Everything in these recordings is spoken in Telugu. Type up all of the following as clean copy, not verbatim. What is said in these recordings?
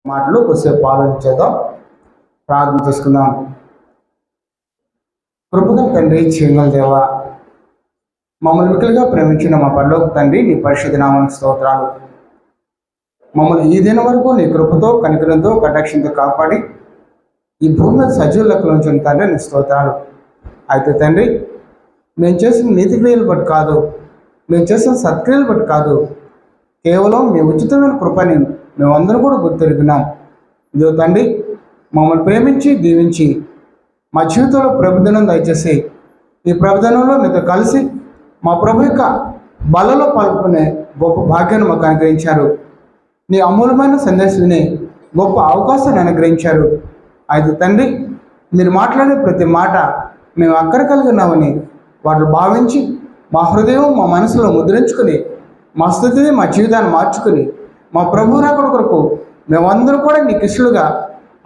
మాటలు కొద్దిసేపు ఆలోచించేద్దాం, ప్రార్థన చేసుకుందాం. కృపగల తండ్రి, జీవగల దేవా, మమ్మల్ని మిక్కులుగా ప్రేమించిన మా పరలోక తండ్రి, నీ పరిశుద్ధ నామానికి స్తోత్రాలు. మమ్మల్ని ఈ దినం వరకు నీ కృపతో, కనికరంతో, కటాక్షంతో కాపాడి ఈ భూమి మీద సజీవ లెక్కలు ఉంచిన తండ్రి, నీ స్తోత్రాలు. అయితే తండ్రి, మేము చేసిన నీతి క్రియలు బట్టి కాదు, మేము చేసిన సత్క్రియలు బట్టి కాదు, కేవలం మీ ఉచితమైన కృపని మేమందరం కూడా గుర్తెరిగినాం. ఇదో తండ్రి, మమ్మల్ని ప్రేమించి దీవించి మా జీవితంలో ప్రభుదినం దయచేసి ఈ ప్రభుదినంలో మీతో కలిసి మా ప్రభు యొక్క బలలో పాల్గొనే గొప్ప భాగ్యాన్ని మాకు అనుగ్రహించారు. నీ అమూల్యమైన సందేశాన్ని గొప్ప అవకాశాన్ని అనుగ్రహించారు. అయితే తండ్రి, మీరు మాట్లాడే ప్రతి మాట మేము అక్కర కలిగినామని వాటిని భావించి మా హృదయం మా మనసులో ముద్రించుకుని మా స్థితిని మా జీవితాన్ని మార్చుకుని మా ప్రభు రాకడ కొరకు మేమందరం కూడా నీకు ఇష్టలుగా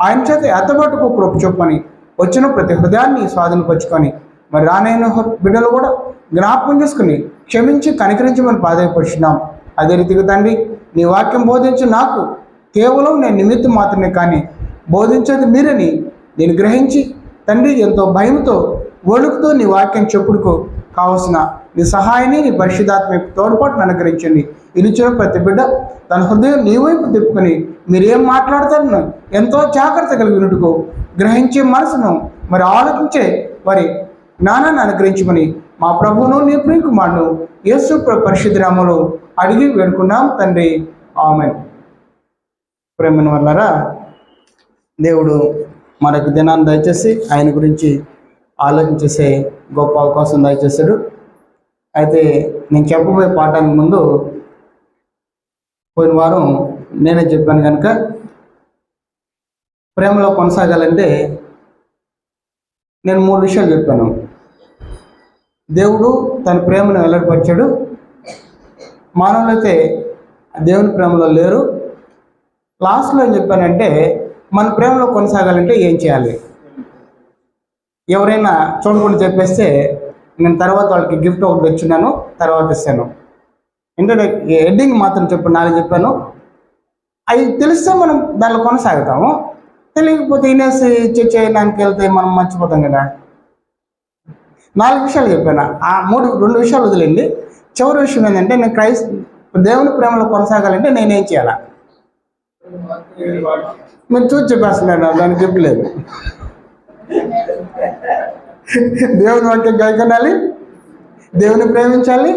ఆయన చేత ఎత్తబాటుకు కృప చొప్పని వచ్చిన ప్రతి హృదయాన్ని స్వాధీనపరుచుకొని మరి రానైన బిడ్డలు కూడా జ్ఞాపకం చేసుకుని క్షమించి కనికరించమని ప్రాధాన్యపరుచున్నాం. అదే రీతిగా తండ్రి, నీ వాక్యం బోధించి నాకు కేవలం నేను నిమిత్తం మాత్రమే కానీ బోధించేది మీరని నేను గ్రహించి తండ్రి ఎంతో భయంతో వణుకుతో నీ వాక్యం చెప్పుడుకు కావలసిన నీ సహాయాన్ని నీ పరిశుద్ధాత్మ తోడ్పాటును అనుగ్రహించండి. ఇచ్చిన ప్రతి బిడ్డ తన హృదయం నీ వైపు తిప్పుకొని మీరేం మాట్లాడతారో ఎంతో జాగ్రత్త కలిగినట్టుకు గ్రహించే మనసును మరి ఆలోచించే వారి జ్ఞానాన్ని అనుగ్రహించమని మా ప్రభువును నీ ప్రియకుమారును యేసు పరిశుద్ధ నామములో అడిగి వేడుకున్నాం తండ్రి, ఆమేన్. ప్రేమను వల్లరా, దేవుడు మరొక దినాన్ని దయచేసి ఆయన గురించి ఆలోచించేసే గొప్ప అవకాశం దయచేశాడు. అయితే నేను చెప్పబోయే పాఠానికి ముందు పోయిన వారం నేనే చెప్పాను కనుక ప్రేమలో కొనసాగాలంటే నేను 3 విషయాలు చెప్పాను. దేవుడు తన ప్రేమను వెల్లడిపరిచాడు, మానవులైతే దేవుని ప్రేమలో లేరు. లాస్ట్లో ఏం చెప్పానంటే మన ప్రేమలో కొనసాగాలంటే ఏం చేయాలి. ఎవరైనా చూడకుండా చెప్పేస్తే నేను తర్వాత వాళ్ళకి గిఫ్ట్ ఒకటి తెచ్చున్నాను, తర్వాత ఇస్తాను. ఏంటంటే హెడ్డింగ్ మాత్రం చెప్పాను, 4 చెప్పాను. అవి తెలిస్తే మనం దానిలో కొనసాగుతాము. తెలియకపోతే ఇనేసి చేయడానికి వెళ్తే మనం మర్చిపోతాం కదా. 4 విషయాలు చెప్పాను. ఆ 2 విషయాలు వదిలేండి. చివరి విషయం ఏంటంటే నేను దేవుని ప్రేమలో కొనసాగాలంటే నేనేం చేయాలా? మీరు చూసి చెప్పేస్తున్నాను, దానికి చెప్పలేదు. దేవుని వాక్యం గైకొనాలి, దేవుని ప్రేమించాలి,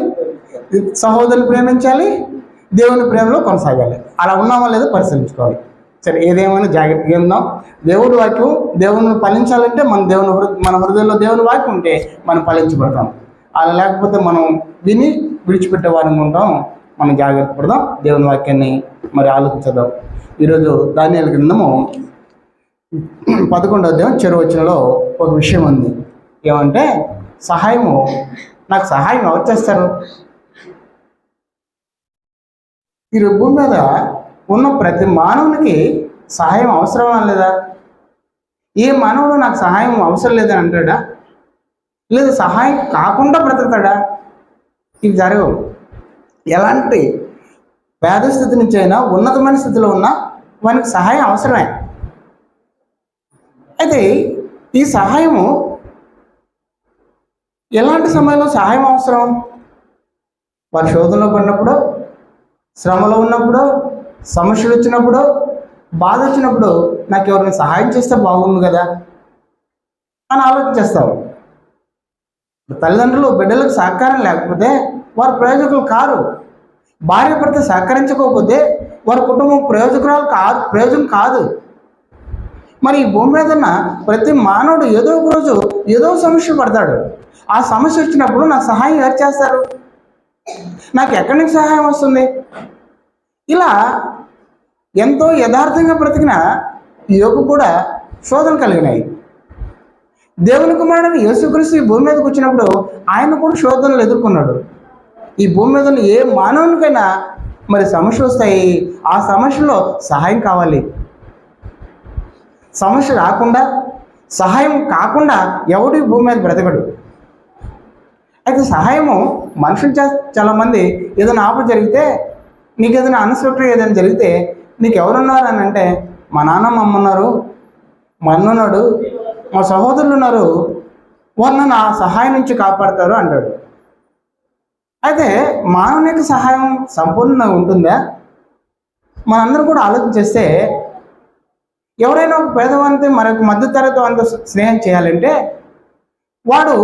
సహోదరుని ప్రేమించాలి, దేవుని ప్రేమలో కొనసాగాలి. అలా ఉన్నామో లేదో పరిశీలించుకోవాలి. సరే, ఏదేమైనా జాగ్రత్తగా ఉందాం. దేవుడి వాక్యం దేవుని ఫలించాలంటే మన హృదయంలో దేవుని వాక్యం ఉంటే మనం ఫలించబడతాం. అలా లేకపోతే మనం విని విడిచిపెట్టే వారంగా ఉంటాం. మనం జాగ్రత్త పడదాం, దేవుని వాక్యాన్ని మరి ఆలోచించదాం. ఈరోజు దానియేలు గ్రంథము 11వ అధ్యాయం 7వ వచనంలో ఒక విషయం ఉంది. ఏమంటే నాకు సహాయం ఎవరు చేస్తారు? ఈ భూమి మీద ఉన్న ప్రతి మానవునికి సహాయం అవసరమా లేదా? ఏ మానవుడు నాకు సహాయం అవసరం లేదని అంటాడా? లేదా సహాయం కాకుండా బ్రతుకుతాడా? ఇవి జరగవు. ఎలాంటి పేద స్థితి నుంచి అయినా ఉన్నతమైన స్థితిలో ఉన్నా వానికి సహాయం అవసరమే. అయితే ఈ సహాయము ఎలాంటి సమయంలో సహాయం అవసరం? వారి శోధనలో పడినప్పుడు, శ్రమలో ఉన్నప్పుడు, సమస్యలు వచ్చినప్పుడు, బాధ వచ్చినప్పుడు నాకు ఎవరైనా సహాయం చేస్తే బాగుంది కదా అని ఆలోచించేస్తాం. తల్లిదండ్రులు బిడ్డలకు సహకారం లేకపోతే వారు ప్రయోజకులు కారు. భార్య భర్త సహకరించకపోతే వారి కుటుంబం ప్రయోజనం కాదు. మరి ఈ భూమి మీద ఉన్న ప్రతి మానవుడు ఏదో ఒక రోజు ఏదో సమస్య పడతాడు. ఆ సమస్య వచ్చినప్పుడు నాకు సహాయం ఎవరు చేస్తారు? నాకు ఎక్కడి నుంచి సహాయం వస్తుంది? ఇలా ఎంతో యథార్థంగా బ్రతికిన యోగు కూడా శోధన కలిగినాయి. దేవుని కుమారుడు యేసుక్రీస్తు ఈ భూమి మీదకి వచ్చినప్పుడు ఆయన కూడా శోధనలు ఎదుర్కొన్నాడు. ఈ భూమి మీద ఉన్న ఏ మానవునికైనా మరి సమస్యలు వస్తాయి. ఆ సమస్యలో సహాయం కావాలి. సమస్య రాకుండా, సహాయం కాకుండా ఎవడు భూమి మీద బ్రతకడు. అయితే సహాయము మనుషులు చాలామంది ఏదైనా ఆపద జరిగితే, నీకు ఏదైనా అన్ఎక్స్పెక్టెడ్ ఏదైనా జరిగితే నీకు ఎవరున్నారు అని అంటే మా నాన్న మా అమ్మ ఉన్నారు, మా అన్న ఉన్నాడు, మా సహోదరులు ఉన్నారు, వాళ్ళు నన్ను ఆ సహాయం నుంచి కాపాడతారు అంటాడు. అయితే మానవునికి సహాయం సంపూర్ణంగా ఉంటుందా? మనందరం కూడా ఆలోచన చేస్తే ఎవరైనా ఒక పేదవానితో మరొక మధ్యతరగతి వానితో స్నేహం చేయాలంటే వాడు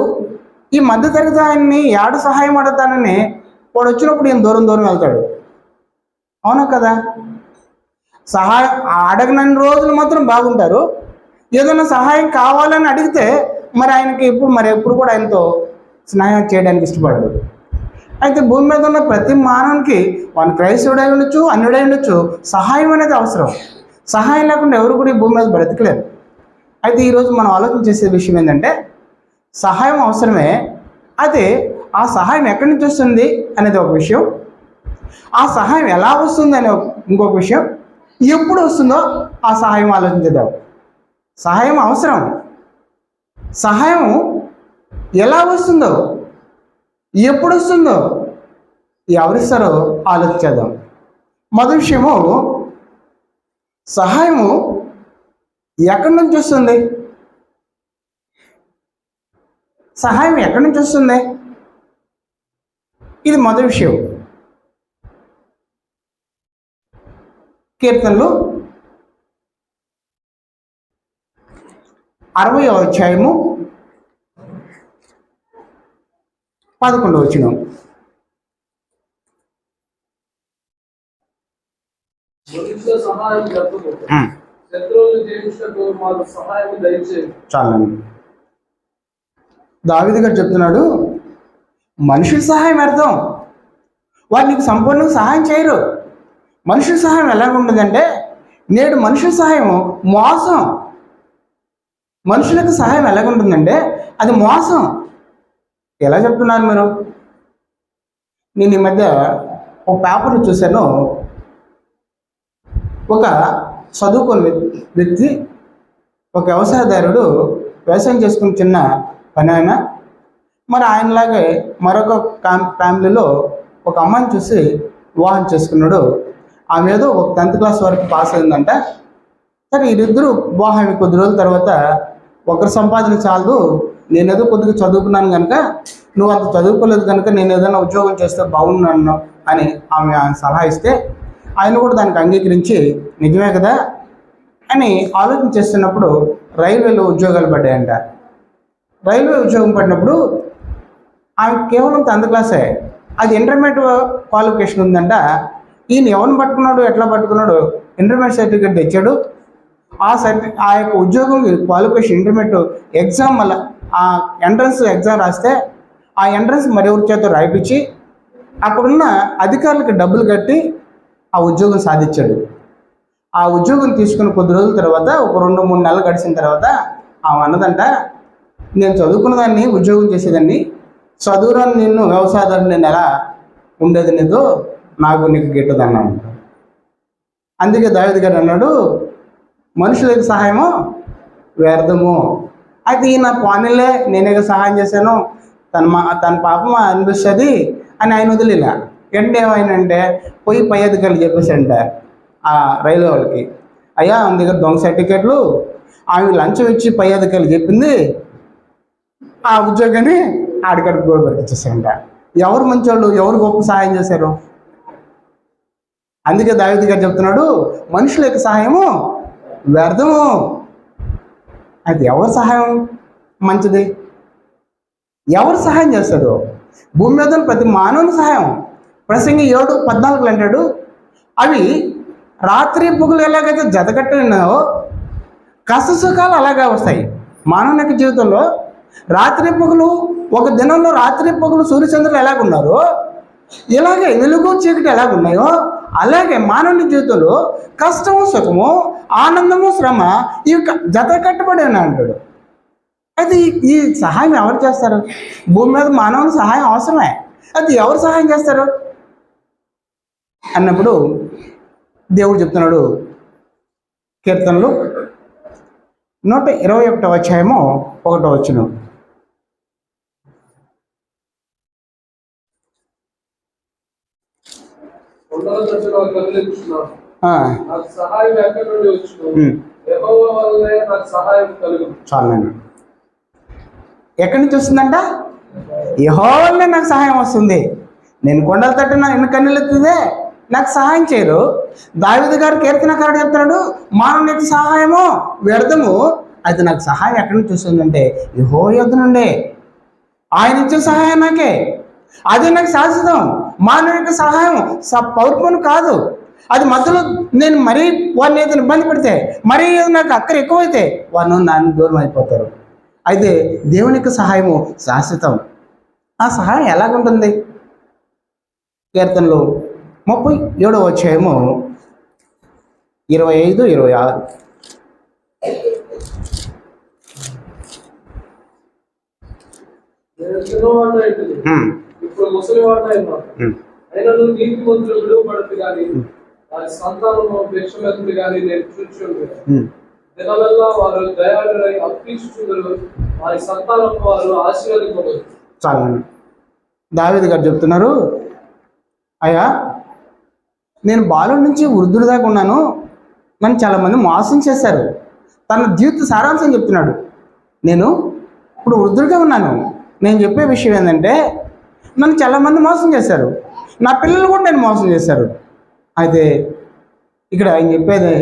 ఈ మధ్యతరగతి ఆయన్ని యాడు సహాయం అడుగుతానని వాడు వచ్చినప్పుడు ఈయన దూరం దూరం వెళ్తాడు. అవునా కదా? సహాయం అడగనన్ని రోజులు మాత్రం బాగుంటారు. ఏదైనా సహాయం కావాలని అడిగితే మరి ఆయనకి ఎప్పుడు కూడా ఆయనతో స్నేహం చేయడానికి ఇష్టపడడు. అయితే భూమి మీద ఉన్న ప్రతి మానవునికి వాడు క్రైస్తవుడై ఉండొచ్చు, అన్యుడై ఉండొచ్చు, సహాయం అనేది అవసరం. సహాయం లేకుండా ఎవరు కూడా ఈ భూమి మీద బ్రతకలేరు. అయితే ఈరోజు మనం ఆలోచన చేసే విషయం ఏంటంటే సహాయం అవసరమే, అయితే ఆ సహాయం ఎక్కడి నుంచి వస్తుంది అనేది ఒక విషయం, ఆ సహాయం ఎలా వస్తుంది అనే ఇంకొక విషయం, ఎప్పుడు వస్తుందో ఆ సహాయం ఆలోచించేద్దాం. సహాయం అవసరం, సహాయం ఎలా వస్తుందో, ఎప్పుడు వస్తుందో, ఎవరిస్తారో ఆలోచించేద్దాం. మొదటి విషయము, సహాయము ఎక్కడి నుంచి వస్తుంది? సహాయం ఎక్కడి నుంచి వస్తుంది? ఇది మొదటి విషయం. కీర్తనలు 60వ అధ్యాయము 11వ వచనం. చాలండి. దావీదు గారు చెప్తున్నాడు, మనుషుల సహాయం అర్థం, వారు నీకు సంపూర్ణంగా సహాయం చేయరు. మనుషుల సహాయం ఎలాగ ఉంటుందంటే నేడు మనుషుల సహాయం మోసం. మనుషులకు సహాయం ఎలాగుంటుందంటే అది మోసం. ఎలా చెప్తున్నారు మీరు? నేను ఈ మధ్య ఒక పేపర్లు చూశాను. ఒక చదువుకున్న వ్యక్తి, ఒక వ్యవసాయదారుడు, వ్యవసాయం చేసుకుని చిన్న పని ఆయన. మరి ఆయనలాగే మరొక ఫ్యామిలీలో ఒక అమ్మాయిని చూసి వివాహం చేసుకున్నాడు. ఆమె ఏదో ఒక 10th క్లాస్ వరకు పాస్ అయిందంట. సరే వీరిద్దరూ వివాహం కొద్ది రోజుల తర్వాత ఒకరి సంపాదన చాలదు, నేనేదో కొద్దిగా చదువుకున్నాను కనుక, నువ్వు అంత చదువుకోలేదు కనుక నేను ఏదైనా ఉద్యోగం చేస్తే బాగున్నాను అని ఆమె సలహా ఇస్తే ఆయన కూడా దానికి అంగీకరించి నిజమే కదా అని ఆలోచన చేస్తున్నప్పుడు రైల్వేలో ఉద్యోగాలు పడ్డాయంట. రైల్వే ఉద్యోగం పడినప్పుడు ఆమె కేవలం 10th క్లాసే, అది ఇంటర్మీడియట్ క్వాలిఫికేషన్ ఉందంట. ఈయన ఎవరిని పట్టుకున్నాడు, ఎట్లా పట్టుకున్నాడు, ఇంటర్మీడియట్ సర్టిఫికేట్ తెచ్చాడు. ఆ యొక్క ఉద్యోగం క్వాలిఫికేషన్ ఇంటర్మీడియట్ ఎగ్జామ్, వల్ల ఆ ఎంట్రన్స్ ఎగ్జామ్ రాస్తే ఆ ఎంట్రన్స్ మరెవరి చేత రాయిపించి అక్కడున్న అధికారులకు డబ్బులు కట్టి ఆ ఉద్యోగం సాధించాడు. ఆ ఉద్యోగం తీసుకుని కొద్ది రోజుల తర్వాత, ఒక 2-3 నెలలు గడిచిన తర్వాత ఆమె అన్నదంట, నేను చదువుకున్న దాన్ని ఉద్యోగం చేసేదాన్ని, చదువురాని నిన్ను వ్యవసాయదారుని నేను ఎలా ఉండేది నీతో, నీకు గిట్టదన్నాను. అందుకే దావీదు గారు అన్నాడు, మనుషులకు సహాయము వ్యర్థము. అయితే ఈయన పోనీలే నేనే సహాయం చేశాను, తన పాపం అనిపిస్తుంది అని ఆయన వదిలేలా. వెంటనే ఏమైందంటే పోయి పై అధికారులు చెప్పేసంట ఆ రైల్వే వాళ్ళకి, అయ్యా ఆమె దగ్గర దొంగ సర్టిఫికేట్లు, ఆమె లంచం ఇచ్చి పై అధికారులు చెప్పింది, ఆ ఉద్యోగాన్ని ఆడికాడికి గోడు పెట్టించేసారంట. ఎవరు మంచోళ్ళు, ఎవరు గొప్ప సహాయం చేశారు? అందుకే దావీదు గారు చెప్తున్నాడు, మనుషుల యొక్క సహాయము వ్యర్థము. అది ఎవరి సహాయం మంచిది? ఎవరు సహాయం చేస్తారు? భూమి మీద ప్రతి మానవుని సహాయం. ప్రసంగి 7:14 అంటాడు, అవి రాత్రి పొగలు ఎలాగైతే జతకట్టినాయో కష్ట సుఖాలు అలాగే వస్తాయి. మానవుని జీవితంలో రాత్రి పొగలు, ఒక దినంలో రాత్రి పొగలు సూర్యచంద్రులు ఎలాగున్నారో, ఇలాగే వెలుగు చీకటి ఎలాగున్నాయో అలాగే మానవుని జీవితంలో కష్టము సుఖము, ఆనందము శ్రమ ఇవి జత కట్టబడి అని అంటాడు. అయితే ఈ సహాయం ఎవరు చేస్తారు? భూమి మీద మానవుని సహాయం అవసరమే, అది ఎవరు సహాయం చేస్తారు అన్నప్పుడు దేవుడు చెప్తున్నాడు, కీర్తనలు 121వ అధ్యాయము 1వ వచనం. నాకు సహాయం ఎక్కడి నుండి వచ్చును? యెహోవా వల్లనే నాకు సహాయం కలుగును. చాలండి. ఎక్కడి నుంచి వస్తుందంట? యెహోవా వల్లనే నాకు సహాయం వస్తుంది. నేను కొండల తట్టు నా ఎన్ని కన్నెలెత్తిదే నాకు సహాయం చేయరు. దావీదు గారు కీర్తనకారుడు చెప్తున్నాడు, మానవునికి సహాయము వ్యర్థము. అయితే నాకు సహాయం ఎక్కడి నుంచి వస్తుందంటే యెహోవా యొద్ద నుండే. ఆయన ఇచ్చే సహాయం నాకే, అదే నాకు శాశ్వతం. మానవునికి సహాయం పౌర్పను కాదు. అది మధ్యలో నేను మరీ వారిని ఏదైనా ఇబ్బంది పెడితే, మరీ నాకు అక్కర ఎక్కువైతే వారిని నన్ను దూరం అయిపోతారు. అయితే దేవునికి సహాయము శాశ్వతం. ఆ సహాయం ఎలాగుంటుంది? కీర్తనలు 37వ అధ్యాయము 25, 26. ఇప్పుడు ముసలివాడైనా అయినను నీతిమంతులు విడువబడదు కానీ వారి సంతానము భిక్షమెత్తుడు కానీ నేను చూచుచుండెను. దినమెల్లా వారు దయాళులై అప్పించుచుందురు, వారి సంతానము వారు ఆశీర్వదింపబడు. చాలండి. దావీదు గారు చెప్తున్నారు, అయ్యా నేను బాలుడి నుంచి వృద్ధుడి దాకా ఉన్నాను, నన్ను చాలామంది మోసం చేశారు. తన జీవిత సారాంశం చెప్తున్నాడు. నేను ఇప్పుడు వృద్ధుడిగా ఉన్నాను. నేను చెప్పే విషయం ఏంటంటే నన్ను చాలామంది మోసం చేశారు, నా పిల్లలు కూడా నేను మోసం చేశారు. అయితే ఇక్కడ ఆయన చెప్పేది,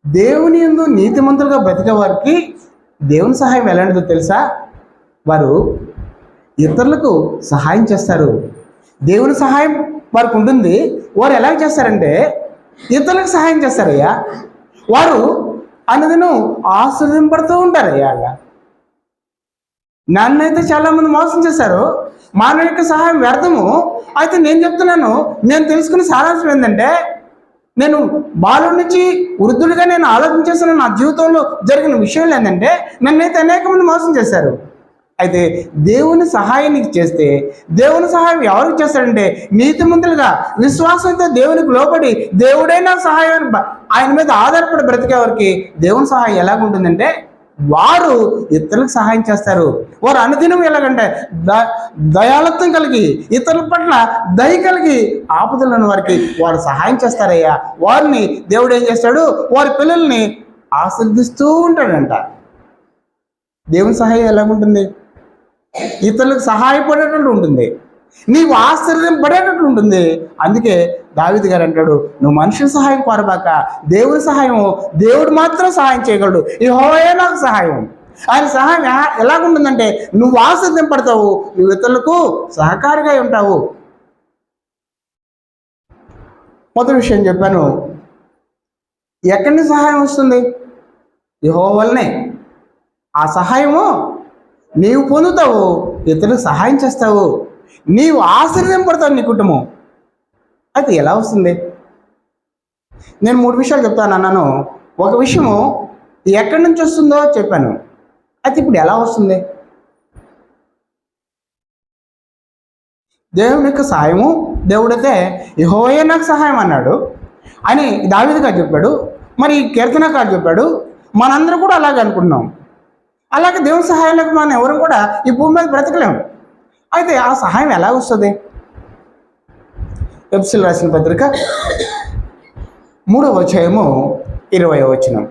దేవుని యందు నీతిమంతులుగా బ్రతికే వారికి దేవుని సహాయం ఎలాంటిదో తెలుసా? వారు ఇతరులకు సహాయం చేస్తారు. దేవుని సహాయం వారికి ఉంటుంది. వారు ఎలా చేస్తారంటే ఇతరులకు సహాయం చేస్తారయ్యా. వారు అన్నదిను ఆశ్రదింపడుతూ ఉంటారయ్యా. నన్నైతే చాలామంది మోసం చేశారు, మానవ యొక్క సహాయం వ్యర్థము. అయితే నేను చెప్తున్నాను, నేను తెలుసుకున్న సారాంశం ఏంటంటే, నేను బాలుడి నుంచి వృద్ధుడిగా నేను ఆలోచించేసిన నా జీవితంలో జరిగిన విషయాలు ఏంటంటే, నన్నైతే అనేక మంది మోసం చేశారు. అయితే దేవుని సహాయం నీకు చేస్తే, దేవుని సహాయం ఎవరికి చేస్తాడంటే నీతిమంతులుగా విశ్వాసంతో దేవునికి లోబడి దేవుడే నాకు సహాయం ఆయన మీద ఆధారపడి బ్రతికేవారికి దేవుని సహాయం ఎలాగుంటుందంటే వారు ఇతరులకు సహాయం చేస్తారు. వారు అనుదినం ఎలాగంటే దయాళత్వం కలిగి ఇతరుల పట్ల దయ కలిగి ఆపదలను వారికి వారు సహాయం చేస్తారయ్యా. వారిని దేవుడు ఏం చేస్తాడు? వారి పిల్లల్ని ఆశీర్దిస్తూ ఉంటాడంట. దేవుని సహాయం ఎలాగుంటుంది? ఇతరులకు సహాయపడేటట్లు ఉంటుంది, నీవు ఆశ్చర్యపడేటట్లు ఉంటుంది. అందుకే దావీదు గారు అంటాడు, నువ్వు మనుషుల సహాయం కోరబాక, దేవుని సహాయము దేవుడు మాత్రం సహాయం చేయగలడు. యెహోవాయే నాకు సహాయం. ఆయన సహాయం ఎలాగుంటుందంటే నువ్వు ఆశ్చర్యపడతావు, నువ్వు ఇతరులకు సహకారిగా ఉంటావు. మొదటి విషయం చెప్పాను, ఎక్కడి నుంచి సహాయం వస్తుంది? యెహోవా వల్లనే. ఆ సహాయము నీవు పొందుతావు, ఇతరులకు సహాయం చేస్తావు, నీవు ఆశీర్వదింపడతావు నీ కుటుంబం. అయితే ఎలా వస్తుంది? నేను 3 విషయాలు చెప్తాను అన్నాను. ఒక విషయము ఎక్కడి నుంచి వస్తుందో చెప్పాను. అయితే ఇప్పుడు ఎలా వస్తుంది? దేవుని యొక్క సహాయము, దేవుడైతే యెహోవాయే నాకు సహాయం అన్నాడు అని దావీదు గారు చెప్పాడు. మరి కీర్తనకారుడు చెప్పాడు. మనందరూ కూడా అలాగే అనుకుంటున్నాం. అలాగే దేవుని సహాయం లేక మనం ఎవరు కూడా ఈ భూమి మీద బ్రతకలేము. అయితే ఆ సహాయం ఎలా వస్తుంది? ఎఫెసీయులకు రాసిన పత్రిక 3వ అధ్యాయము 20వ వచనం.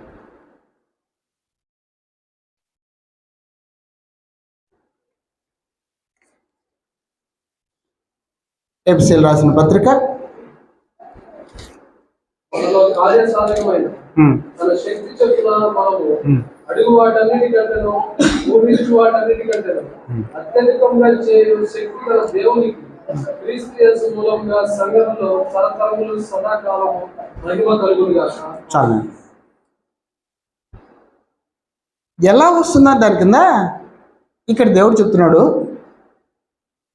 ఎఫెసీయులకు రాసిన పత్రిక తన శక్తి చొప్పున మనము అడుగు వాటన్నిటికంటేను ఊహించు వాటన్నిటికంటేను అత్యధికంగా చేయు శక్తి గల దేవునికి క్రీస్తు యేసు మూలంగా సంఘంలో తరతరములు సదాకాలము మహిమ కలుగును గాక. చాలా ఎలా వస్తుందా దాని కింద ఇక్కడ దేవుడు చెప్తున్నాడు,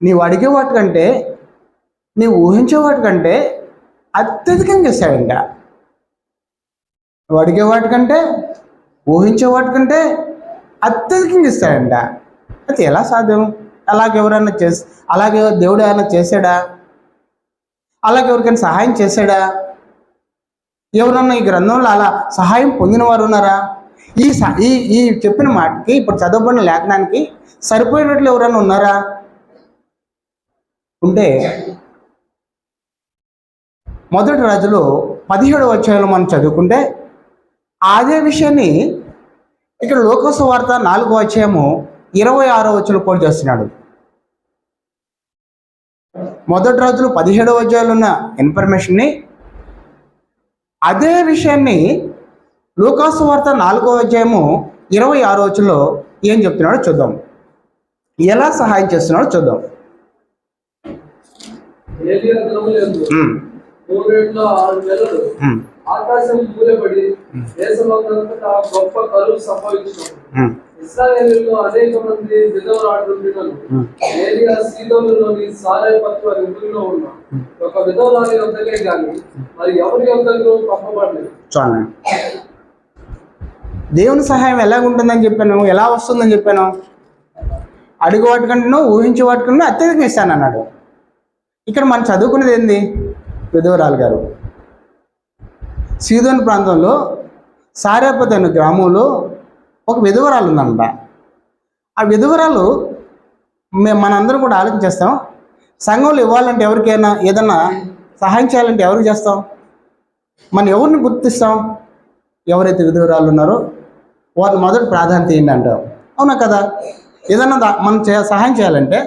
నీవు అడిగే వాటికంటే నీవు ఊహించే వాటికంటే అత్యధికంగా ఇస్తాడంట. నువ్వు అడిగే వాటికంటే ఊహించే వాటికంటే అత్యధికంగా ఇస్తాడంట. అయితే ఎలా సాధ్యం? అలాగెవరైనా అలాగే దేవుడు ఏమైనా చేశాడా? అలాగే ఎవరికైనా సహాయం చేశాడా? ఎవరన్నా ఈ గ్రంథంలో అలా సహాయం పొందిన వారు ఉన్నారా? ఈ చెప్పిన మాటకి ఇప్పుడు చదవబడిన లేఖనానికి సరిపోయేటట్లు ఎవరైనా ఉన్నారా? ఉంటే మొదటి రాజులు 17వ అధ్యాయంలో మనం చదువుకుంటే అదే విషయాన్ని ఇక్కడ లోక సువార్త 4వ అధ్యాయము 26వ వచనంలో పోల్ చేస్తున్నాడు. మొదటి రోజులు 17వ అధ్యాయంలో ఉన్న ఇన్ఫర్మేషన్ని అదే విషయాన్ని లోక సువార్త 4వ అధ్యాయము 26వ వచనంలో ఏం చెప్తున్నాడో చూద్దాం. ఎలా సహాయం చేస్తున్నాడో చూద్దాం. ఏలియా దినములందు ఉమ్, 6 నెలలు ఉమ్, ఆకాశం మూయబడి దేశమంతటా గొప్ప కరువు సంభవించినప్పుడు ఉమ్, ఇశ్రాయేలులో అనేక మంది విధవరాలుండినను ఏలియా సీదోనులోని సారెపతు అనే ఊరిలో ఉన్న ఒక విధవరాలి వద్దకే గాని మరి ఎవరి వద్దకు పంపబడలేదు. చూడండి, దేవుని సహాయం ఎలా ఉంటుందని చెప్పాను, ఎలా వస్తుందని చెప్పాను. అడుగు వాటికంటేనో ఊహించే వాటికంటే అత్యధికంగా ఇస్తాను అన్నాడు. ఇక్కడ మనం చదువుకునేది ఏంది? విధవరాలు గారు సీదోను ప్రాంతంలో సారేపతి అనే గ్రామంలో ఒక విధవరాలు ఉందంట. ఆ విధవరాలు మనందరం కూడా ఆలోచించేస్తాం. సంఘంలో ఇవ్వాలంటే ఎవరికైనా ఏదన్నా సహాయం చేయాలంటే ఎవరికి చేస్తాం? మనం ఎవరిని గుర్తిస్తాం? ఎవరైతే విధవరాలు ఉన్నారో వారిని మొదటి ప్రాధాన్యత ఏంటంటాం. అవునా కదా? ఏదన్నా మనం సహాయం చేయాలంటే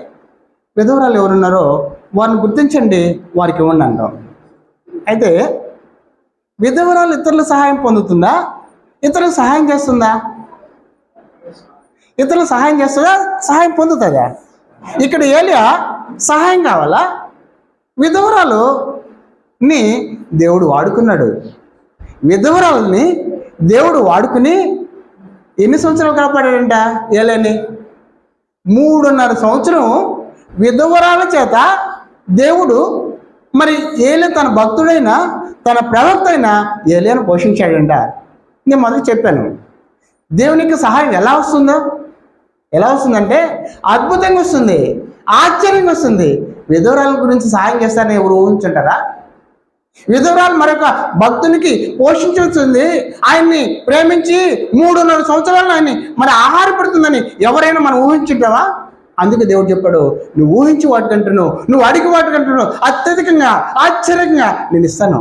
విధవరాలు ఎవరున్నారో వారిని గుర్తించండి, వారికి ఇవ్వండి అంటాం. అయితే విధవరాలు ఇతరుల సహాయం పొందుతుందా? ఇతరులకు సహాయం చేస్తుందా? ఇతరులకు సహాయం చేస్తుందా? సహాయం పొందుతుందా? ఇక్కడ ఏలియా సహాయం కావాలా? విధవరాలుని దేవుడు వాడుకున్నాడు. విధవరాలని దేవుడు వాడుకుని ఎన్ని సంవత్సరాలు కాపాడాడంట ఏలియాని? 3.5 సంవత్సరం విధవరాల చేత దేవుడు మరి ఏలియా తన భక్తుడైన తన ప్రవక్త అయిన ఏలియాను పోషించాడంట. నేను మొదలు చెప్పాను, దేవునికి సహాయం ఎలా వస్తుందో, ఎలా వస్తుందంటే అద్భుతంగా వస్తుంది, ఆశ్చర్యంగా వస్తుంది. విధవరాల గురించి సహాయం చేస్తారని ఎవరు ఊహించుంటారా? విధవరాలు మరొక భక్తునికి పోషించుతుంది, ఆయన్ని ప్రేమించి 3.5 సంవత్సరాలు ఆయన్ని మరి ఆహారపడుతుందని ఎవరైనా మనం ఊహించుంటావా? అందుకే దేవుడు చెప్పాడు, నువ్వు ఊహించి వాటికంటున్నావు, నువ్వు అడిగి వాటికంటున్నావు, అత్యధికంగా ఆశ్చర్యంగా నేను ఇస్తాను.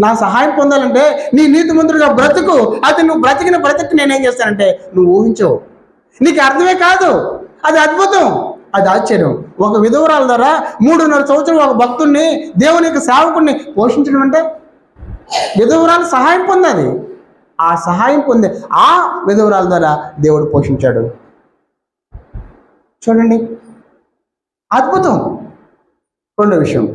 నా సహాయం పొందాలంటే నీ నీతిమంతుడిగా బ్రతుకు. అది నువ్వు బ్రతికిన బ్రతుకు నేనేం చేస్తానంటే నువ్వు ఊహించవు, నీకు అర్థమే కాదు. అది అద్భుతం, అది ఆశ్చర్యం. ఒక విధవరాల ద్వారా 3.5 సంవత్సరం ఒక భక్తుడిని, దేవునికి సేవకుడిని పోషించడం అంటే విధవరాలు సహాయం పొందాలి. ఆ సహాయం పొందే ఆ విధవరాల ద్వారా దేవుడు పోషించాడు. చూడండి, అద్భుతం. రెండో విషయం,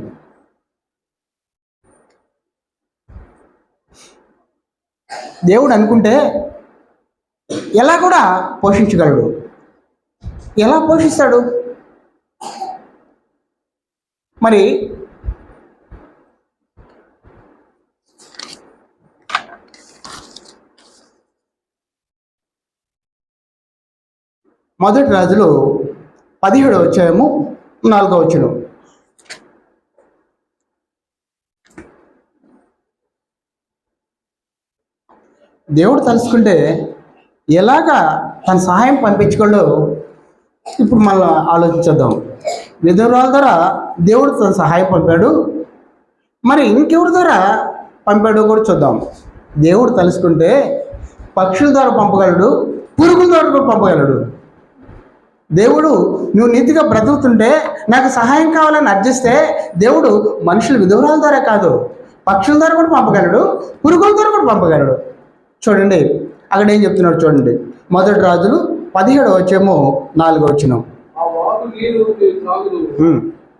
దేవుడు అనుకుంటే ఎలా కూడా పోషించగలడు. ఎలా పోషిస్తాడు? మరి మొదటి రాజులు 17వ అధ్యాయము 4వ వచనం. దేవుడు తలుచుకుంటే ఎలాగా తన సహాయం పంపించగలడో ఇప్పుడు మళ్ళీ ఆలోచించేద్దాం. విధవరాల ద్వారా దేవుడు తన సహాయం పంపాడు, మరి ఇంకెవరి ద్వారా పంపాడో కూడా చూద్దాం. దేవుడు తలుచుకుంటే పక్షుల ద్వారా పంపగలడు, పురుగుల ద్వారా కూడా పంపగలడు. దేవుడు నువ్వు నీతిగా బ్రతుకుతుంటే నాకు సహాయం కావాలని అర్జిస్తే దేవుడు మనుషులు విధవరాల ద్వారా కాదు, పక్షుల ద్వారా కూడా పంపగలడు, పురుగుల ద్వారా కూడా పంపగలడు. చూడండి అక్కడ ఏం చెప్తున్నాడు చూడండి. మొదటి రాజులు 17వ అధ్యాయము 4వ వచనం. ఆ వాగు నీరు త్రాగుదు,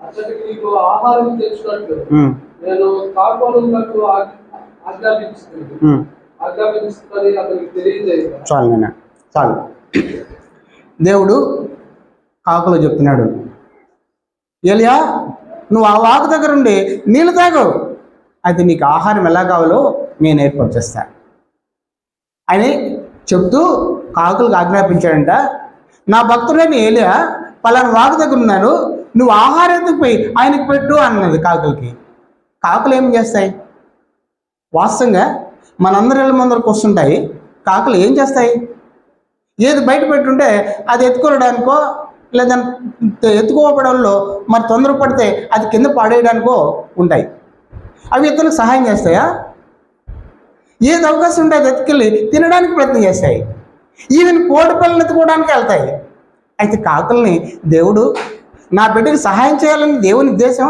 అతడికి నీకు ఆహారం తెచ్చినట్లు నేను కాపాడులకు ఆజ్ఞాపించుకొని అతనికి తెలియజేయగా. చాలు నాన్న, చాలు. దేవుడు కాకులో చెప్తున్నాడు, ఏలియా నువ్వు ఆ వాకు దగ్గర ఉండి నీళ్ళు తాగు, అయితే నీకు ఆహారం ఎలా కావాలో నేను ఏర్పాటు చేస్తాను అని చెప్తూ కాకులకు ఆజ్ఞాపించాడంట. నా భక్తుడైన ఏలియా పలానా వాకు దగ్గర ఉన్నాను, నువ్వు ఆహారం ఎత్తుకుపోయి ఆయనకు పెట్టు అన్నది కాకులకి. కాకులు ఏం చేస్తాయి? వాస్తవంగా మనందరి ఇళ్ళ ముందరకు వస్తుంటాయి. కాకులు ఏం చేస్తాయి? ఏది బయట పెట్టుంటే అది ఎత్తుకోవడానికో లేదా ఎత్తుకోవడంలో మరి తొందరపడితే అది కింద పడేయడానికో ఉంటాయి. అవి ఇతరులకు సహాయం చేస్తాయా? ఏది అవకాశం ఉంటే అది ఎత్తుకెళ్ళి తినడానికి ప్రయత్నం చేస్తాయి. ఈవెన్ కోడి పిల్లలు ఎత్తుకోవడానికి వెళ్తాయి. అయితే కాకుల్ని దేవుడు నా బిడ్డకి సహాయం చేయాలని దేవుని ఉద్దేశం.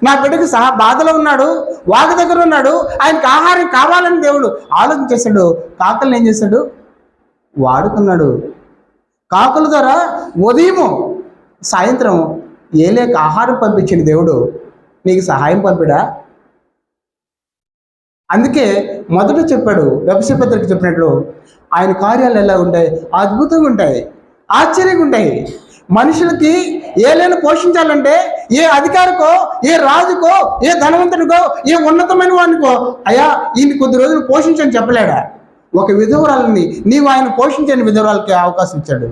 నా బిడ్డకి బాధలో ఉన్నాడు, వాగు దగ్గర ఉన్నాడు, ఆయనకి ఆహారం కావాలని దేవుడు ఆలోచన చేశాడు. కాకుల్ని ఏం చేశాడు? వాడుకున్నాడు. కాకుల ద్వారా ఉదయము సాయంత్రం ఏలేక ఆహారం పంపించిన దేవుడు నీకు సహాయం పంపిడా? అందుకే మొదట చెప్పాడు, ఎఫెసీ పత్రిక చెప్పినట్లు ఆయన కార్యాలు ఎలా ఉంటాయి? అద్భుతంగా ఉంటాయి, ఆశ్చర్యంగా ఉంటాయి. మనుషులకి ఏలైనా పోషించాలంటే ఏ అధికారికో, ఏ రాజుకో, ఏ ధనవంతుడికో, ఏ ఉన్నతమైన వానికో అయ్యా ఈయన కొద్ది రోజులు పోషించని చెప్పలేడా? ఒక విధవరాలని నీవు ఆయన పోషించని విధవరాలకి అవకాశం ఇచ్చాడు.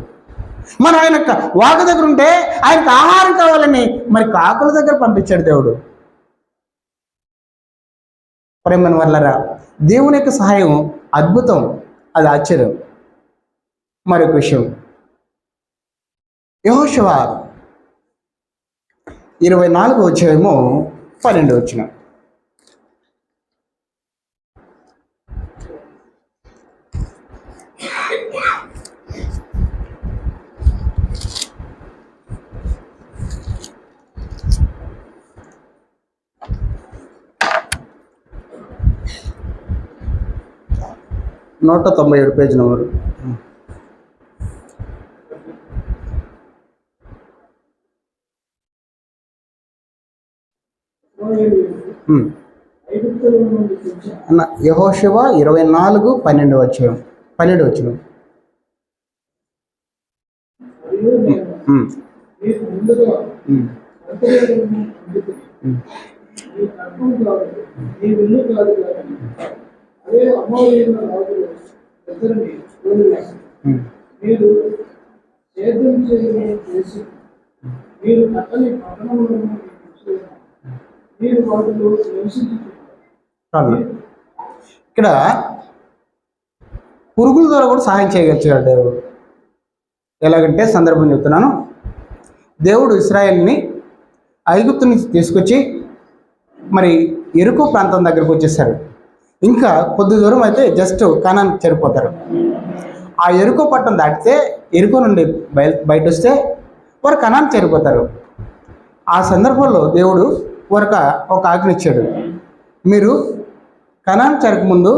మనం ఆయన వాగు దగ్గర ఉంటే ఆయనకు ఆహారం కావాలని మరి కాకుల దగ్గర పంపించాడు దేవుడు. ప్రేమని వల్లరా దేవుని యొక్క సహాయం అద్భుతం, అది ఆశ్చర్యం. మరొక విషయం, యెహోషువ 24వ అధ్యాయము 12వ వచనం. నూట 97 పేజీ నెంబరు. అన్న యెహోషువ 24:12 వచ్చాం. 12 వచ్చిన మీరు సేద్యం చేసి మీరు కట్టని పట్టణంలో మీరు వాటిలో నివసించుకుంటారు. ఇక్కడ పురుగుల ద్వారా కూడా సహాయం చేయగలిగాడు దేవుడు. ఎలాగంటే సందర్భం చెప్తున్నాను. దేవుడు ఇశ్రాయేల్ని ఐగుప్తు నుంచి తీసుకొచ్చి మరి ఎరుకో ప్రాంతం దగ్గరకు వచ్చేసారు. ఇంకా కొద్ది దూరం అయితే జస్ట్ కానాన్ చేరిపోతారు. ఆ ఎరుకో పట్టణం దాటితే ఎరుకో నుండి బయట వస్తే వారు కనాన్ చేరిపోతారు. ఆ సందర్భంలో దేవుడు వారికి ఒక ఆజ్ఞ ఇచ్చాడు. మీరు కనాన్ చేరకముందు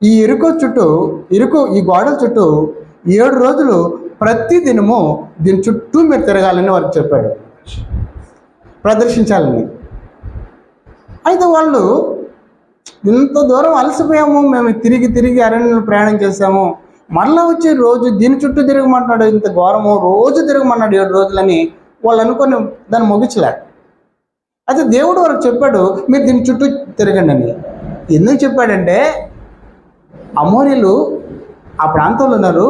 ఈ ఎరుకో చుట్టూ ఈ గోడల చుట్టూ 7 రోజులు ప్రతి దినము దీని చుట్టూ మీరు తిరగాలని వారికి చెప్పాడు, ప్రదర్శించాలని. అయితే వాళ్ళు ఇంత దూరం అలసిపోయాము, మేము తిరిగి అరణ్యంలో ప్రయాణం చేసాము, మరలా వచ్చి రోజు దీని చుట్టూ తిరగమంటున్నాడు, ఇంత ఘోరము రోజు తిరగమన్నాడు 7 రోజులని వాళ్ళు అనుకొని దాన్ని ముగించలే. అయితే దేవుడు వారికి చెప్పాడు, మీరు దీని చుట్టూ తిరగండి అని. ఎందుకు చెప్పాడంటే అమోరీలు ఆ ప్రాంతంలో ఉన్నారు.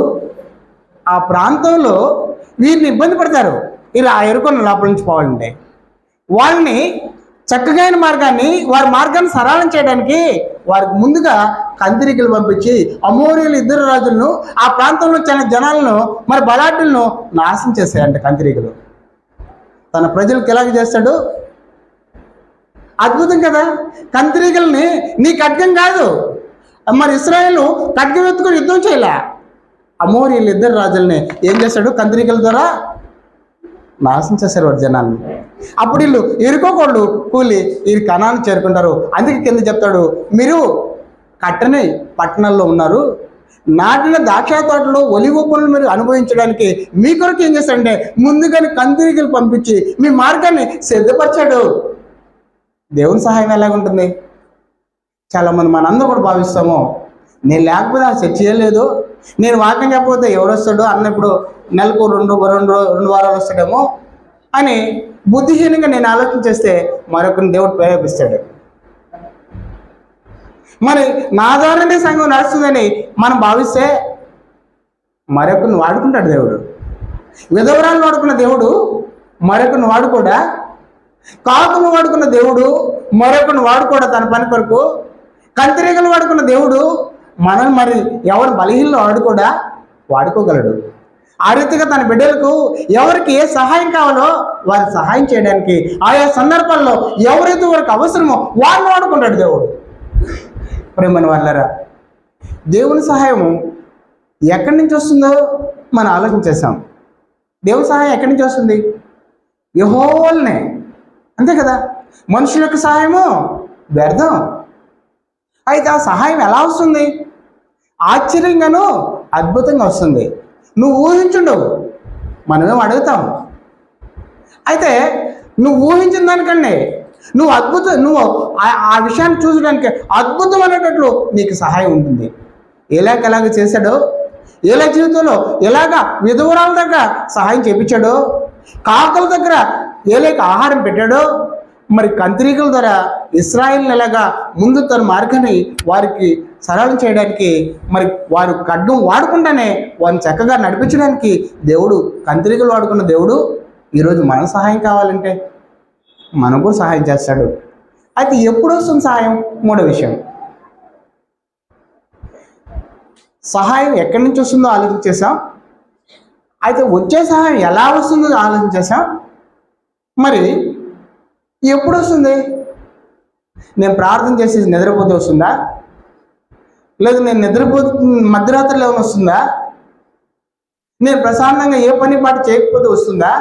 ఆ ప్రాంతంలో వీరిని ఇబ్బంది పడతారు. ఇలా ఆ ఎరుకొని లోపల నుంచి పోవాలంటే వాళ్ళని చక్కగా మార్గాన్ని వారి మార్గాన్ని సరళం చేయడానికి వారికి ముందుగా కందిరీకులు పంపించి అమోరీలు 2 రాజులను ఆ ప్రాంతంలో చిన్న జనాలను మరి బలాఢ్యులను నాశనం చేశాయంట. కందిరీకులు తన ప్రజలకు ఎలాగ చేస్తాడు? అద్భుతం కదా. కందిరీకుల్ని నీ ఖడ్గం కాదు, మరి ఇశ్రాయేలు ఖడ్గం ఎత్తుకొని యుద్ధం చేయలే. అమోరీలు 2 రాజుల్ని ఏం చేశాడు? కందిరీకుల ద్వారా నాశనం చేశారు వాడు జనాన్ని. అప్పుడు వీళ్ళు ఎరుకోకోళ్ళు కూలి వీరు కనాన్ని చేరుకుంటారు. అందుకే కింద చెప్తాడు, మీరు కట్టని పట్టణాల్లో ఉన్నారు, నాటిన ద్రాక్ష తోటలో ఒలివ పనులు మీరు అనుభవించడానికి మీ కొరకు ఏం చేస్తాడంటే ముందుగానే కందిరీకులు పంపించి మీ మార్గాన్ని సిద్ధపరిచాడు. దేవుని సహాయం ఎలాగుంటుంది? చాలామంది మనందరూ కూడా భావిస్తాము, నేను లేకపోతే ఆ చర్చ చేయలేదు, నేను వాక్యం చెప్పకపోతే ఎవరు వస్తాడు అన్నప్పుడు నెలకు రెండు వారాలు వస్తాడేమో అని బుద్ధిహీనంగా నేను ఆలోచన చేస్తే మరొకరిని దేవుడు ప్రేరేపిస్తాడు. మరి నా ద్వారానే సంఘం నడుస్తుందని మనం భావిస్తే మరొకరిని వాడుకుంటాడు దేవుడు. విధవరాలను వాడుకున్న దేవుడు మరొకరిని వాడుకోడా? కాకును వాడుకున్న దేవుడు మరొకరిని వాడుకోడా తన పని కొరకు? కంతిరీగలు వాడుకున్న దేవుడు మనం మరి ఎవరు బలహీనలో వాడుకోడా? వాడుకోగలడు. ఆ రీతిగా తన బిడ్డలకు ఎవరికి ఏ సహాయం కావాలో వారికి సహాయం చేయడానికి ఆయా సందర్భాల్లో ఎవరైతే వారికి అవసరమో వారిని వాడుకుంటాడు దేవుడు. ప్రేమని వాళ్ళరా, దేవుని సహాయము ఎక్కడి నుంచి వస్తుందో మనం ఆలోచించేసాం. దేవుని సహాయం ఎక్కడి నుంచి వస్తుంది? యెహోవానే, అంతే కదా. మనుషుల యొక్క సహాయము వ్యర్థం. అయితే ఆ సహాయం ఎలా వస్తుంది? ఆశ్చర్యంగాను అద్భుతంగా వస్తుంది. నువ్వు ఊహించుండవు, మనమేం అడుగుతాం. అయితే నువ్వు ఊహించిన దానికంటే నువ్వు ఆ విషయాన్ని చూసడానికి అద్భుతం అనేటట్లు నీకు సహాయం ఉంటుంది. ఎలాగ చేశాడో, ఎలా జీవితంలో ఎలాగా విధవరాల దగ్గర సహాయం చేయించాడో, కాకుల దగ్గర ఏలేక ఆహారం పెట్టాడో, మరి కంత్రీకుల ద్వారా ఇశ్రాయేలుని ఎలాగా ముందు తన మార్గాన్ని వారికి సరళం చేయడానికి, మరి వారు ఖడ్గం వాడుకుండానే వారిని చక్కగా నడిపించడానికి దేవుడు కంత్రీకులు వాడుకున్న దేవుడు ఈరోజు మనం సహాయం కావాలంటే మనకు సహాయం చేస్తాడు. అయితే ఎప్పుడు వస్తుంది సహాయం? మూడో విషయం, సహాయం ఎక్కడి నుంచి వస్తుందో ఆలోచించేసాం. అయితే వచ్చే సహాయం ఎలా వస్తుందో ఆలోచించేసాం. మరి ఎప్పుడు వస్తుంది? నేను ప్రార్థన చేసి నిద్రపోతే వస్తుందా? లేదు నేను మధ్యరాత్రిలో ఏమైనా వస్తుందా? నేను ప్రశాంతంగా ఏ పని పాటు చేయకపోతే వస్తుందా?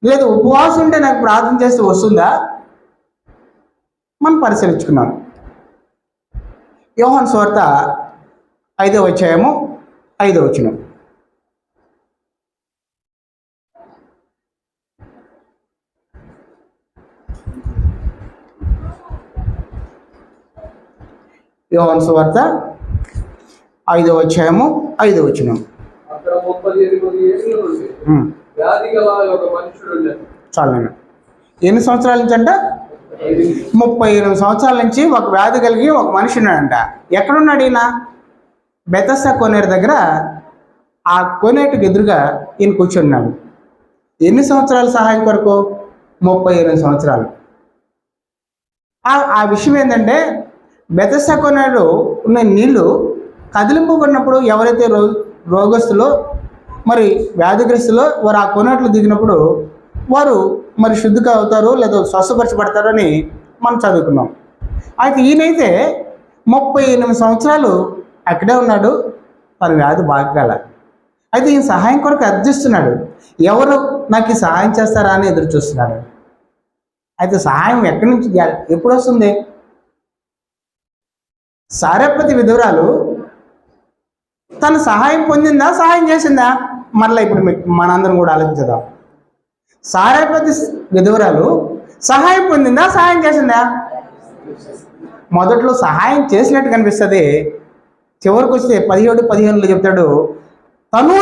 లేదు ఉపవాసం ఉంటే నాకు ప్రార్థన చేస్తే వస్తుందా? మనం పరిశీలించుకున్నాం. యోహాను సువార్త 5వ అధ్యాయము 5వ వచనం. యోహాను సువార్త 5వ అధ్యాయము 5వ వచనం. అక్కడ 38 ఏళ్ల నుండి వ్యాధి గల ఒక మనుషుడు ఉండేది. చాలు నేను ఎన్ని సంవత్సరాల నుంచి అంట? 38 సంవత్సరాల నుంచి ఒక వ్యాధి కలిగి ఒక మనిషి ఉన్నాడంట. ఎక్కడున్నాడు ఈయన? బెతస్దా కోనేరు దగ్గర. ఆ కోనేటికి ఎదురుగా ఈయన కూర్చున్నాడు. ఎన్ని సంవత్సరాల సహాయం కొరకు? 38 సంవత్సరాలు. ఆ విషయం ఏంటంటే, బెతస్దా కోనేరు ఉన్న నీళ్లు కదిలింపబడినప్పుడు ఎవరైతే రోగస్తులో మరి వ్యాధిగ్రస్తులో వారు ఆ కోనేట్లో దిగినప్పుడు వారు మరి శుద్ధిగా అవుతారు లేదా స్వస్థపరచబడతారు అని మనం చదువుకున్నాం. అయితే ఈయనైతే 38 సంవత్సరాలు అక్కడే ఉన్నాడు. తన వ్యాధి బాగాల. అయితే ఈయన సహాయం కొరకు అర్థిస్తున్నాడు. ఎవరు నాకు ఈ సహాయం చేస్తారా అని ఎదురు చూస్తున్నాడు. అయితే సహాయం ఎక్కడి నుంచి ఎప్పుడు వస్తుంది? సారెపతి విధవరాలు తను సహాయం పొందిందా, సహాయం చేసిందా? మరలా ఇప్పుడు మనందరం కూడా ఆలోచించదాం. సారెపతి విధవరాలు సహాయం పొందిందా, సహాయం చేసిందా? మొదట్లో సహాయం చేసినట్టు కనిపిస్తుంది. చివరికి వస్తే 17-15లో చెప్తాడు,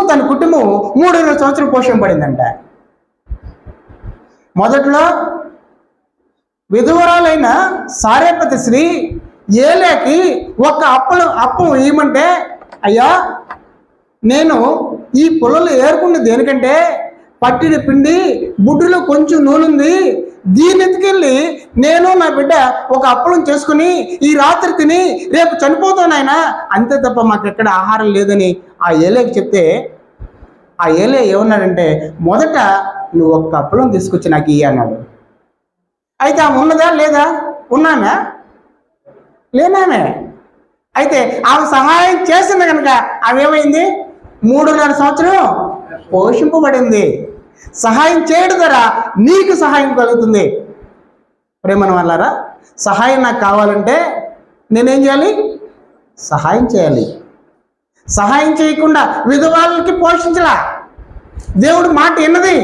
తన కుటుంబం 3 సంవత్సరం పోషణ పడిందంట. మొదట్లో విధవరాలైన సారెపతి స్త్రీ ఏలేకి ఒక అప్పం ఇవ్వమంటే, అయ్యా నేను ఈ పొలంలో ఏరుకున్న దేనికంటే పట్టిన పిండి బుడ్డులో కొంచెం నూనె, దీన్ని ఎత్తుకెళ్ళి నేను నా బిడ్డ ఒక అప్పలం చేసుకుని ఈ రాత్రి తిని రేపు చనిపోతానైనా, అంతే తప్ప మాకు ఎక్కడ ఆహారం లేదని ఆ ఏలేకి చెప్తే, ఆ ఏలే ఏమన్నాడంటే, మొదట నువ్వు ఒక్క అప్పలం తీసుకొచ్చి నాకు ఇయ్యి అన్నాడు. అయితే ఆమె ఉన్నదా లేదా? ఉన్నామే? లేనామే. అయితే ఆమె సహాయం చేసింది కనుక ఆమె ఏమైంది? 3.5 సంవత్సరం పోషింపబడింది. సహాయం చేయడం ద్వారా నీకు సహాయం కలుగుతుంది. ప్రేమను వాళ్ళారా, సహాయం నాకు కావాలంటే నేనేం చేయాలి? సహాయం చేయాలి. సహాయం చేయకుండా విధవాళ్ళకి పోషించలా. దేవుడు మాట విన్నది,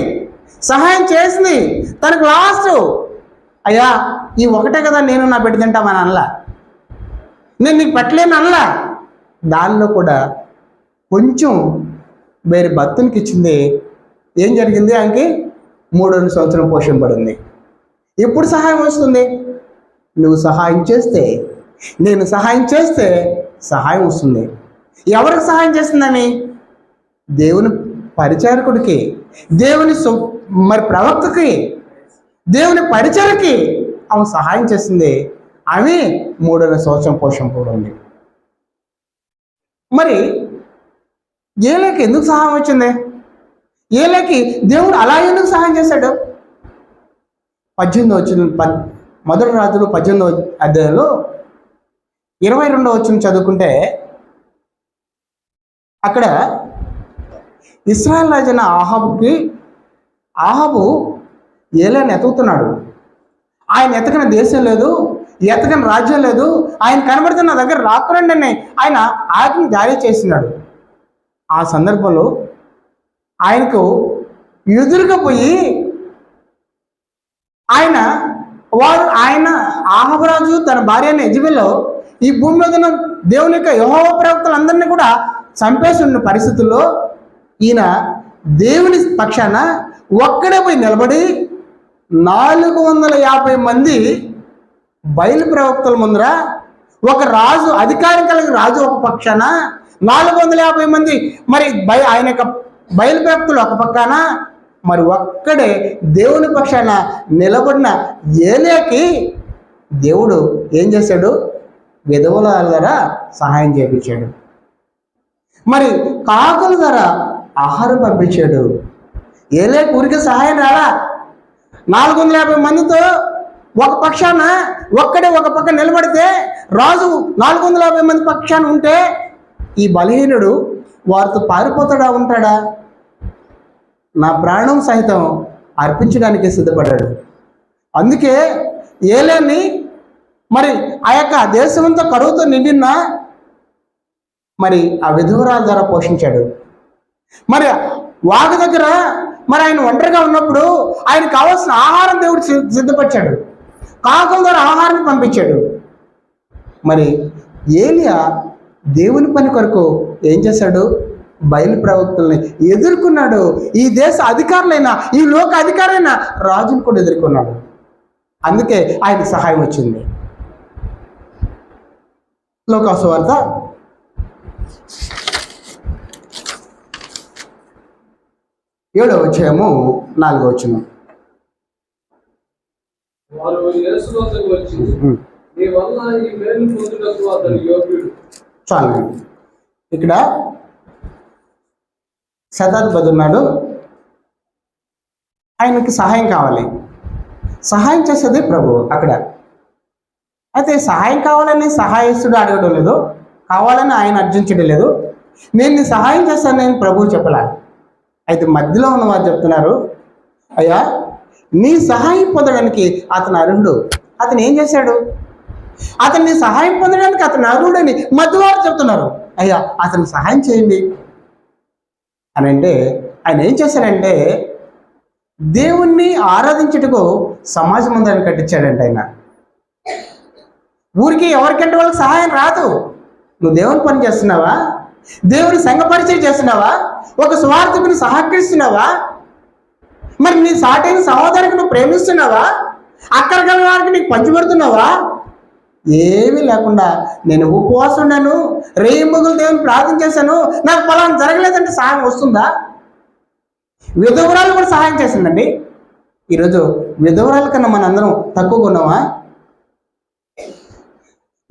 సహాయం చేసింది. తనకు లాస్ట్, అయ్యా ఈ ఒకటే కదా నేను నా బిడ్డ తింటామని అనలా, నేను నీకు పెట్టలేను అనలా. దానిలో కూడా కొంచెం వేరే భక్తునికి ఇచ్చింది. ఏం జరిగింది? ఆయనకి 3 సంవత్సరం పోషణ పడింది. ఎప్పుడు సహాయం వస్తుంది? నువ్వు సహాయం చేస్తే, నేను సహాయం చేస్తే సహాయం వస్తుంది. ఎవరికి సహాయం చేస్తుందని? దేవుని పరిచారకుడికి, దేవుని మరి ప్రవక్తకి, దేవుని పరిచయకి ఆమె సహాయం చేస్తుంది. ఆమె 3 సంవత్సరం పోషణ పడింది. మరి ఏలేకి ఎందుకు సహాయం వచ్చింది? ఏలేకి దేవుడు అలా ఎందుకు సహాయం చేశాడు? మొదటి రాజులు 18వ అధ్యాయంలో 22వ వచనం చదువుకుంటే అక్కడ ఇశ్రాయేల్ రాజైన ఆహాబు ఏలియాని ఎతుకుతున్నాడు. ఆయన ఎతకని దేశం లేదు, ఎతకని రాజ్యం లేదు, ఆయన కనబడుతున్న నా దగ్గర రాకురండి అని ఆయన ఆజ్ఞ జారీ చేస్తున్నాడు. ఆ సందర్భంలో ఆయనకు ఎదురుగా పోయి ఆయన ఆహాబరాజు తన భార్య అయిన యెజెబెలు ఈ భూమి మీద ఉన్న దేవుని యొక్క యెహోవా ప్రవక్తలందరినీ కూడా చంపేసి ఉన్న పరిస్థితుల్లో ఈయన దేవుని పక్షాన ఒక్కడే పోయి నిలబడి 450 మంది బయలు ప్రవక్తల ముందర ఒక రాజు, అధికారం కలిగిన రాజు ఒక పక్షాన, 450 మంది మరి ఆయన యొక్క బయలు ప్రవక్తలు ఒక పక్కన, మరి ఒక్కడే దేవుని పక్షాన నిలబడిన ఏలియాకి దేవుడు ఏం చేశాడు? విధవల ద్వారా సహాయం చేయించాడు. మరి కాకుల ద్వారా ఆహారం పంపించాడు. ఏలియాకి ఊరికే సహాయం రాలా. 450 మందితో ఒక పక్షాన ఒక్కడే ఒక పక్క నిలబడితే రాజు 450 మంది పక్షాన ఉంటే ఈ బలహీనుడు వారితో పారిపోతాడా, ఉంటాడా? నా ప్రాణం సహితం అర్పించడానికి సిద్ధపడ్డాడు. అందుకే ఏలియాని మరి ఆ యొక్క దేశమంతా కరువుతో నిండిన మరి ఆ విధవరాల ద్వారా పోషించాడు. మరి వాగు దగ్గర మరి ఆయన ఒంటరిగా ఉన్నప్పుడు ఆయన కావాల్సిన ఆహారం దేవుడు సిద్ధపరిచాడు. కాకుల ద్వారా ఆహారాన్ని పంపించాడు. మరి ఏలియా దేవుని పని కొరకు ఏం చేశాడు? బయలు ప్రవక్తల్ని ఎదుర్కొన్నాడు. ఈ దేశ అధికారులైన, ఈ లోక అధికారులైన రాజును కూడా ఎదుర్కొన్నాడు. అందుకే ఆయనకు సహాయం వచ్చింది. లోకాసు వార్త 7వ అధ్యాయము 4వ వచనం. వారు యేసు వద్దకు వచ్చి, నీ వల్ల ఈ మేలు పొందుటకు అతడు యోగ్యుడు. చాలు. ఇక్కడ శతాధిపతి ఉన్నాడు, ఆయనకి సహాయం కావాలి. సహాయం చేసేది ప్రభు అక్కడ. అయితే సహాయం కావాలని సహాయస్తుడు అడగడం లేదు, కావాలని ఆయన అర్జించడం లేదు. నేను నీ సహాయం చేస్తాను నేను ప్రభువు చెప్పలే. అయితే మధ్యలో ఉన్న వారు చెప్తున్నారు, అయ్యా నీ సహాయం పొందడానికి అతను అర్హుడు. అతను ఏం చేశాడు? అతన్ని సహాయం పొందడానికి అతను అర్హుడని మధ్యవారు చెప్తున్నారు. అయ్యా అతనికి సహాయం చేయండి అని అంటే ఆయన ఏం చేశాడంటే దేవుణ్ణి ఆరాధించుటకు సమాజ మందిరాన్ని కట్టించాడంట. ఆయన ఊరికి ఎవరికంటే వాళ్ళకి సహాయం రాదు. నువ్వు దేవుని పని చేస్తున్నావా? దేవుని సంఘ పరిచయం చేస్తున్నావా? ఒక స్వార్థకుని సహకరిస్తున్నావా? మరి నీ సాటైన సహోదరికి నువ్వు ప్రేమిస్తున్నావా? అక్కడ గల వారికి నీకు పంచిపెడుతున్నావా? ఏమీ లేకుండా నేను ఉపవాసం ఉన్నాను, రేయింబగులు దేవుని ప్రార్థన చేశాను, నాకు ఫలానా జరగలేదంటే సహాయం వస్తుందా? విధవరాలు కూడా సహాయం చేసిందండి. ఈరోజు విధవరాల కన్నా మనందరం తక్కువగా ఉన్నామా?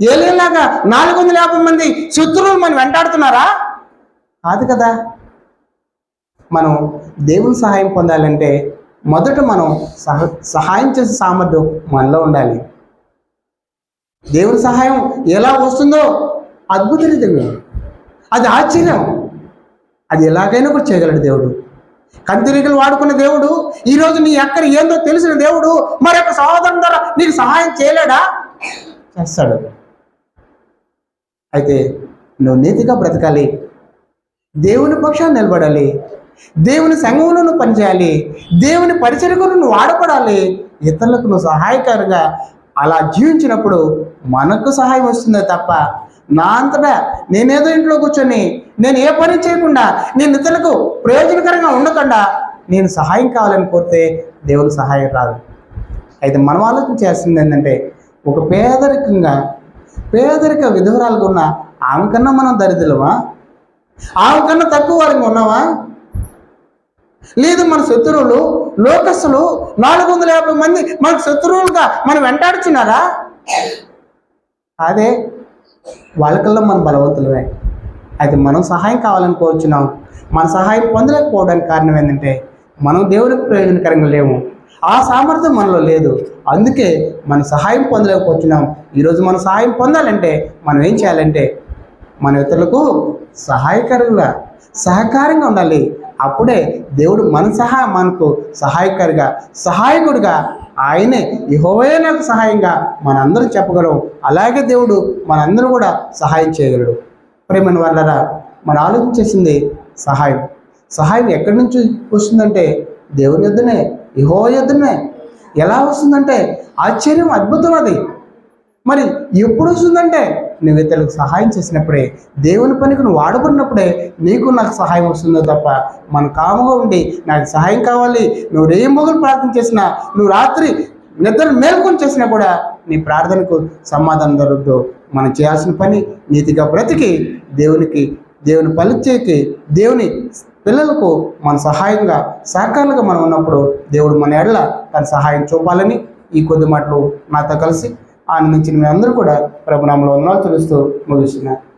ఏలియాలాగా 450 మంది శత్రువులు మనం వెంటాడుతున్నారా? కాదు కదా. మనం దేవుని సహాయం పొందాలంటే మొదట మనం సహాయం చేసే సామర్థ్యం మనలో ఉండాలి. దేవుని సహాయం ఎలా వస్తుందో అద్భుత రీతిగా, అది ఆశ్చర్యం. అది ఎలాగైనా కూడా చేయగలడు దేవుడు. కంతిరీగలు వాడుకున్న దేవుడు ఈరోజు నీ ఎక్కడ ఏందో తెలిసిన దేవుడు మరొక సహోదరం ద్వారా నీకు సహాయం చేయలేడా? చేస్తాడు. అయితే నువ్వు నీతిగా బ్రతకాలి, దేవుని పక్షాన్ని నిలబడాలి, దేవుని సంఘంలో నువ్వు పనిచేయాలి, దేవుని పరిచర్యకు నువ్వు వాడపడాలి, ఇతరులకు నువ్వు సహాయకారిగా అలా జీవించినప్పుడు మనకు సహాయం వస్తుందే తప్ప నా అంతటా నేనేదో ఇంట్లో కూర్చొని నేను ఏ పని చేయకుండా నేను ఇతరులకు ప్రయోజనకరంగా ఉండకుండా నేను సహాయం కావాలని కోరితే దేవుని సహాయం రాదు. అయితే మనం ఆలోచన చేస్తుంది ఏంటంటే ఒక పేదరిక విధవరాలుగా ఉన్న ఆమె కన్నా మనం దరిద్రులమా? ఆమె కన్నా తక్కువ వారికి ఉన్నామా? లేదు మన శత్రువులు లోకస్తులు 450 మంది మనకు శత్రువులుగా మనం వెంటాడుచున్నారా? అదే వాళ్ళకల్లా మన బలవంతులమే. అయితే మనం సహాయం కావాలని కోరుచున్నాం. మన సహాయం పొందలేకపోవడానికి కారణం ఏంటంటే మనం దేవునికి ప్రయోజనకరంగా లేము. ఆ సామర్థ్యం మనలో లేదు. అందుకే మన సహాయం పొందలేకపోతున్నాం. ఈరోజు మనం సహాయం పొందాలంటే మనం ఏం చేయాలంటే మన ఇతరులకు సహకారంగా ఉండాలి. అప్పుడే దేవుడు మనకు సహాయకుడిగా ఆయనే యెహోవాయే నాకు సహాయంగా మనందరం చెప్పగలం. అలాగే దేవుడు మనందరూ కూడా సహాయం చేయగలడు. ప్రేమను వాళ్ళరా, మనం ఆలోచించేసింది సహాయం ఎక్కడి నుంచి వస్తుందంటే దేవుని యొద్దనే, యెహోవా యొద్దనే. ఎలా వస్తుందంటే ఆశ్చర్యం, అద్భుతం అది. మరి ఎప్పుడు వస్తుందంటే నువ్వు ఇతరులకు సహాయం చేసినప్పుడే, దేవుని పనికి నువ్వు వాడబడినప్పుడే నాకు సహాయం వస్తుందో తప్ప మన కాముగా ఉండి నాకు సహాయం కావాలి, నువ్వు రేయింబొగులు ప్రార్థన చేసినా, నువ్వు రాత్రి నిద్ర మేల్కొని చేసినా కూడా నీ ప్రార్థనకు సమాధానం దొరకదు. మనం చేయాల్సిన పని నీతిగా బ్రతికి దేవుని పలిచేకి దేవుని పిల్లలకు మన సహకారులుగా మనం ఉన్నప్పుడు దేవుడు మన ఎడల తన సహాయం చూపాలని ఈ కొద్ది మాటలు నాతో కలిసి ఆనందించిన మీ అందరూ కూడా ప్రభునామములో వందనాలు తెలుస్తూ ముగిస్తున్నారు.